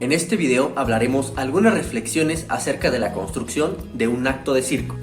En este video hablaremos algunas reflexiones acerca de la construcción de un acto de circo.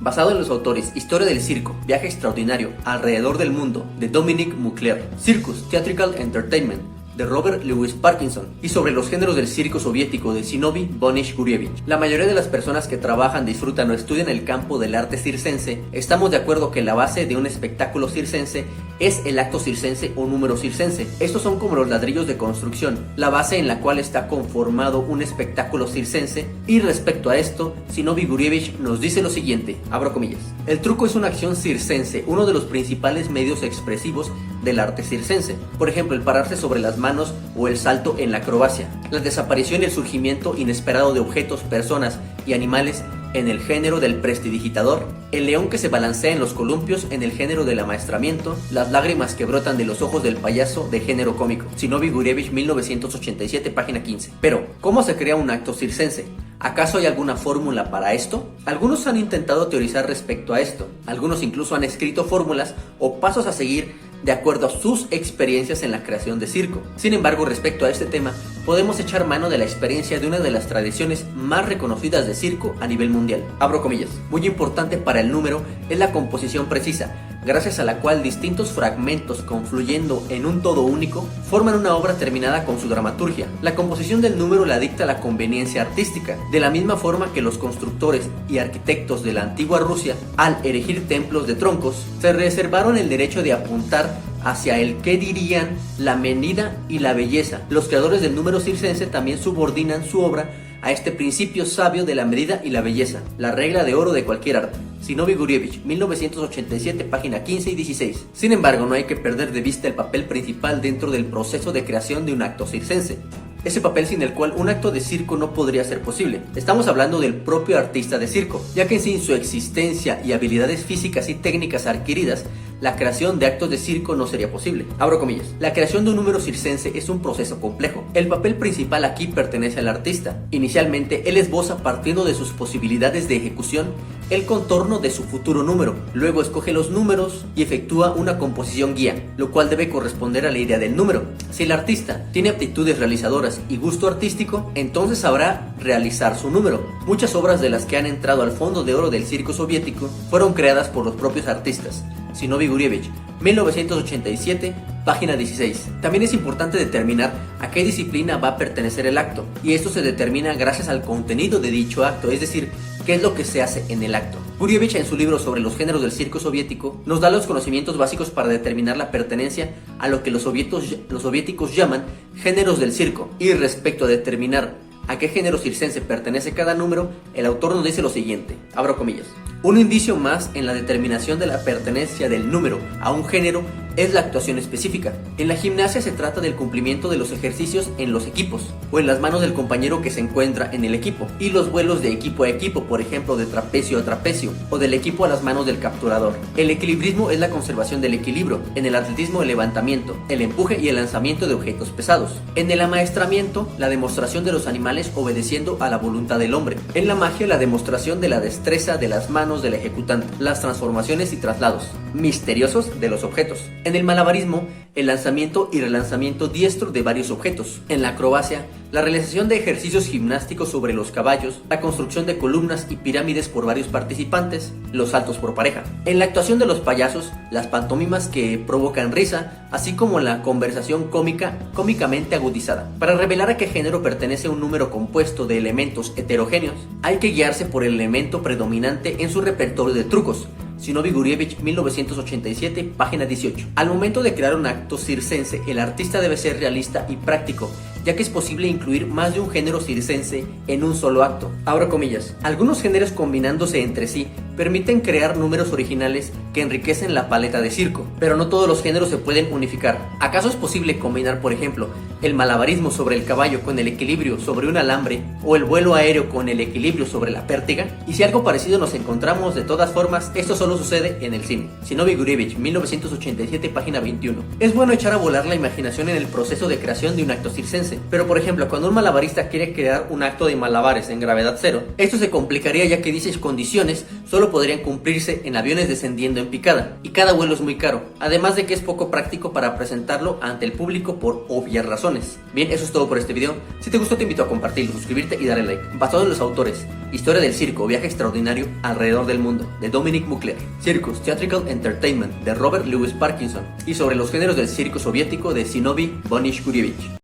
Basado en los autores Historia del Circo, Viaje Extraordinario alrededor del mundo de Dominique Mouclair, Circus Theatrical Entertainment de Robert Louis Parkinson y sobre los géneros del circo soviético de Zinovy Bonich-Gurevich. La mayoría de las personas que trabajan, disfrutan o estudian el campo del arte circense estamos de acuerdo que la base de un espectáculo circense es el acto circense o número circense. Estos son como los ladrillos de construcción, la base en la cual está conformado un espectáculo circense, y respecto a esto, Zinovy Gurevich nos dice lo siguiente, abro comillas: el truco es una acción circense, uno de los principales medios expresivos del arte circense. Por ejemplo, el pararse sobre las manos o el salto en la acrobacia. La desaparición y el surgimiento inesperado de objetos, personas y animales en el género del prestidigitador, el león que se balancea en los columpios en el género del amaestramiento, las lágrimas que brotan de los ojos del payaso de género cómico. Zinovy Gurevich, 1987, página 15. Pero, ¿cómo se crea un acto circense? ¿Acaso hay alguna fórmula para esto? Algunos han intentado teorizar respecto a esto. Algunos incluso han escrito fórmulas o pasos a seguir de acuerdo a sus experiencias en la creación de circo. Sin embargo, respecto a este tema, podemos echar mano de la experiencia de una de las tradiciones más reconocidas de circo a nivel mundial. Abro comillas. Muy importante para el número es la composición precisa, gracias a la cual distintos fragmentos confluyendo en un todo único forman una obra terminada con su dramaturgia. La composición del número la dicta la conveniencia artística, de la misma forma que los constructores y arquitectos de la antigua Rusia, al erigir templos de troncos, se reservaron el derecho de apuntar hacia el que dirían la medida y la belleza. Los creadores del número circense también subordinan su obra a este principio sabio de la medida y la belleza, la regla de oro de cualquier arte. Zinovy Gurevich, 1987, página 15 y 16. Sin embargo, no hay que perder de vista el papel principal dentro del proceso de creación de un acto circense. Ese papel sin el cual un acto de circo no podría ser posible. Estamos hablando del propio artista de circo, ya que sin su existencia y habilidades físicas y técnicas adquiridas, la creación de actos de circo no sería posible. Abro comillas. La creación de un número circense es un proceso complejo. El papel principal aquí pertenece al artista. Inicialmente, él esboza, partiendo de sus posibilidades de ejecución, el contorno de su futuro número. Luego escoge los números y efectúa una composición guía, lo cual debe corresponder a la idea del número. Si el artista tiene aptitudes realizadoras y gusto artístico, entonces sabrá realizar su número. Muchas obras de las que han entrado al fondo de oro del circo soviético fueron creadas por los propios artistas. Zinovy Gurevich, 1987, página 16. También es importante determinar a qué disciplina va a pertenecer el acto, y esto se determina gracias al contenido de dicho acto, es decir, qué es lo que se hace en el acto. Gurevich, en su libro sobre los géneros del circo soviético, nos da los conocimientos básicos para determinar la pertenencia a lo que los soviéticos llaman géneros del circo. Y respecto a determinar a qué género circense pertenece cada número, el autor nos dice lo siguiente, abro comillas: un indicio más en la determinación de la pertenencia del número a un género es la actuación específica. En la gimnasia se trata del cumplimiento de los ejercicios en los equipos, o en las manos del compañero que se encuentra en el equipo, y los vuelos de equipo a equipo, por ejemplo de trapecio a trapecio, o del equipo a las manos del capturador. El equilibrismo es la conservación del equilibrio. En el atletismo, el levantamiento, el empuje y el lanzamiento de objetos pesados. En el amaestramiento, la demostración de los animales obedeciendo a la voluntad del hombre. En la magia, la demostración de la destreza de las manos del ejecutante, las transformaciones y traslados misteriosos de los objetos. En el malabarismo, el lanzamiento y relanzamiento diestro de varios objetos. En la acrobacia, la realización de ejercicios gimnásticos sobre los caballos, la construcción de columnas y pirámides por varios participantes, los saltos por pareja. En la actuación de los payasos, las pantomimas que provocan risa, así como la conversación cómicamente agudizada. Para revelar a qué género pertenece un número compuesto de elementos heterogéneos, hay que guiarse por el elemento predominante en su repertorio de trucos. Zinovy Gurevich, 1987, página 18. Al momento de crear un acto circense, el artista debe ser realista y práctico, ya que es posible incluir más de un género circense en un solo acto. Abro comillas. Algunos géneros combinándose entre sí permiten crear números originales que enriquecen la paleta de circo, pero no todos los géneros se pueden unificar. ¿Acaso es posible combinar, por ejemplo, el malabarismo sobre el caballo con el equilibrio sobre un alambre, o el vuelo aéreo con el equilibrio sobre la pértiga? Y si algo parecido nos encontramos, de todas formas, esto solo sucede en el cine. Zinovy Gurevich, 1987, página 21. Es bueno echar a volar la imaginación en el proceso de creación de un acto circense. fácilmente, pero por ejemplo, cuando un malabarista quiere crear un acto de malabares en gravedad cero, esto se complicaría ya que dichas condiciones solo podrían cumplirse en aviones descendiendo en picada, y cada vuelo es muy caro, además de que es poco práctico para presentarlo ante el público por obvias razones. Bien, eso es todo por este video. Si te gustó te invito a compartirlo, suscribirte y darle like. Basado en los autores Historia del circo, viaje extraordinario alrededor del mundo, de Dominic Mukler, Circus, Theatrical Entertainment, de Robert Louis Parkinson, y sobre los géneros del circo soviético, de Zinovy Bonich-Gurevich.